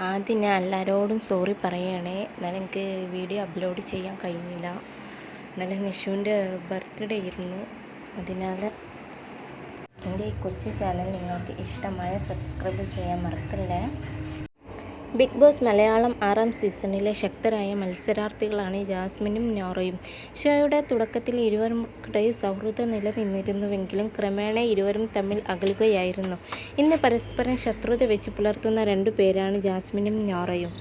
ആദ്യം ഞാൻ എല്ലാവരോടും സോറി പറയണേ. എന്നാലും എനിക്ക് വീഡിയോ അപ്ലോഡ് ചെയ്യാൻ കഴിഞ്ഞില്ല. ഇന്നലെ നിഷുവിൻ്റെ ബർത്ത്ഡേ ആയിരുന്നു. അതിനാൽ എൻ്റെ ഈ കൊച്ചു ചാനൽ നിങ്ങൾക്ക് ഇഷ്ടമായ സബ്സ്ക്രൈബ് ചെയ്യാൻ മറക്കല്ലേ. ബിഗ് ബോസ് മലയാളം 6ാം സീസണിലെ ശക്തരായ മത്സരാർത്ഥികളാണ് ജാസ്മിനും നോറയും. ഷോയുടെ തുടക്കത്തിൽ ഇരുവർക്കിടയിൽ സൗഹൃദം നിലനിന്നിരുന്നുവെങ്കിലും ക്രമേണ ഇരുവരും തമ്മിൽ അകലുകയായിരുന്നു. ഇന്ന് പരസ്പരം ശത്രുത വെച്ച് പുലർത്തുന്ന രണ്ടുപേരാണ് ജാസ്മിനും നോറയും.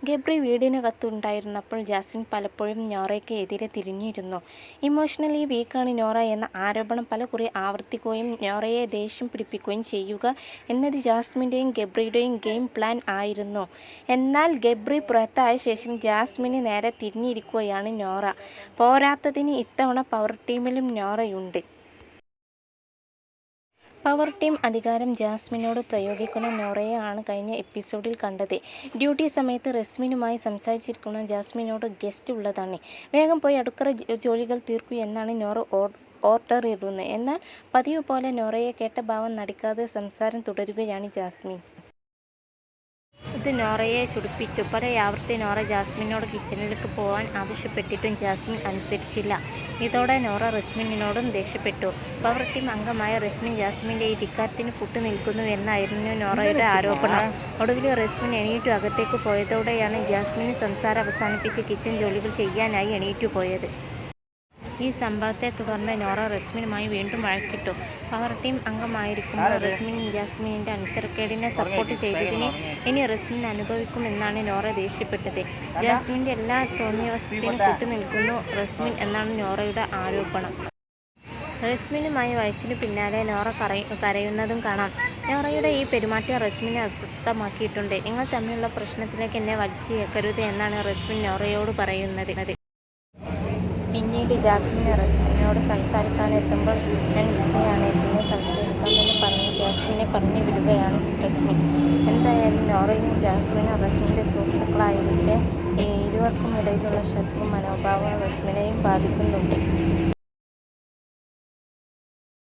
ഗബ്രി വീടിനകത്തുണ്ടായിരുന്നപ്പോൾ ജാസ്മിൻ പലപ്പോഴും നോറയ്ക്ക് എതിരെ തിരിഞ്ഞിരുന്നു. ഇമോഷണലി വീക്കാണ് നോറ എന്ന ആരോപണം പലകുറി ആവർത്തിക്കുകയും നോറയെ ദേഷ്യം പിടിപ്പിക്കുകയും ചെയ്യുക എന്നത് ജാസ്മിൻ്റെയും ഗബ്രിയുടെയും ഗെയിം പ്ലാൻ ആയിരുന്നു. എന്നാൽ ഗബ്രി പുറത്തായ ശേഷം ജാസ്മിന് നേരെ തിരിഞ്ഞിരിക്കുകയാണ് നോറ. പോരാത്തതിന് ഇത്തവണ പവർ ടീമിലും നോറയുണ്ട്. പവർ ടീം അധികാരം ജാസ്മിനോട് പ്രയോഗിക്കുന്ന നോറയെ ആണ് കഴിഞ്ഞ എപ്പിസോഡിൽ കണ്ടത്. ഡ്യൂട്ടി സമയത്ത് റസ്മിനുമായി സംസാരിച്ചിരിക്കുന്ന ജാസ്മിനോട് ഗസ്റ്റ് ഉള്ളതാണ്, വേഗം പോയി അടുക്കള ജോലികൾ തീർക്കൂ എന്നാണ് നോറ ഓർഡർ ഇടുന്നത്. എന്നാൽ പതിവ് പോലെ നോറയെ കേട്ട ഭാവം നടിക്കാതെ സംസാരം തുടരുകയാണ് ജാസ്മിൻ. ഇത് നോറയെ ചൊടിപ്പിച്ചു. പലയാവർത്തി നോറ ജാസ്മിനോട് കിച്ചണിലേക്ക് പോകാൻ ആവശ്യപ്പെട്ടിട്ടും ജാസ്മിൻ അനുസരിച്ചില്ല. ഇതോടെ നോറ റസ്മിനോടും ദേഷ്യപ്പെട്ടു. പവർ ടീം അംഗമായ റസ്മിൻ ജാസ്മിൻ്റെ ഈ ധിക്കാരത്തിന് കൂട്ടുനിൽക്കുന്നു എന്നായിരുന്നു നോറയുടെ ആരോപണം. ഒടുവിൽ റസ്മിൻ എണീറ്റു അകത്തേക്ക് പോയതോടെയാണ് ജാസ്മിൻ സംസാരം അവസാനിപ്പിച്ച് കിച്ചൺ ജോലികൾ ചെയ്യാനായി എണീറ്റു പോയത്. ഈ സംഭവത്തെ തുടർന്ന് നോറ റസ്മിനുമായി വീണ്ടും വഴക്കിട്ടു. പവർ ടീം അംഗമായിരിക്കുമ്പോൾ റസ്മിൻ ജാസ്മിൻ്റെ അനുസരണക്കേടിനെ സപ്പോർട്ട് ചെയ്തതിന് ഇനി റസ്മിൻ അനുഭവിക്കുമെന്നാണ് നോറ ദേഷ്യപ്പെട്ടത്. ജാസ്മിൻ്റെ എല്ലാ തോന്നിയവസരത്തിനും കൂട്ടുനിൽക്കുന്നു റസ്മിൻ എന്നാണ് നോറയുടെ ആരോപണം. റസ്മിനുമായി വഴക്കിനു പിന്നാലെ നോറ കരയുന്നതും കാണാം. നോറയുടെ ഈ പെരുമാറ്റം റസ്മിനെ അസ്വസ്ഥമാക്കിയിട്ടുണ്ട്. നിങ്ങൾ തമ്മിലുള്ള പ്രശ്നത്തിലേക്ക് എന്നെ വലിച്ചേക്കരുത് എന്നാണ് റസ്മിൻ നോറയോട് പറയുന്നത്. പിന്നീട് ജാസ്മിൻ റസ്മിനോട് സംസാരിക്കാനെത്തുമ്പോൾ ഞാൻ ബിസിയാണ്, പിന്നെ സംസാരിക്കാമെന്ന് പറഞ്ഞ് ജാസ്മിനെ പറഞ്ഞു വിടുകയാണ് റസ്മിൻ. എന്തായാലും നോറയും ജാസ്മിനും റസ്മിൻ്റെ സുഹൃത്തുക്കളായിരിക്കെ ഇരുവർക്കും ഇടയിലുള്ള ശത്രു മനോഭാവം റസ്മിനെയും ബാധിക്കുന്നുണ്ട്.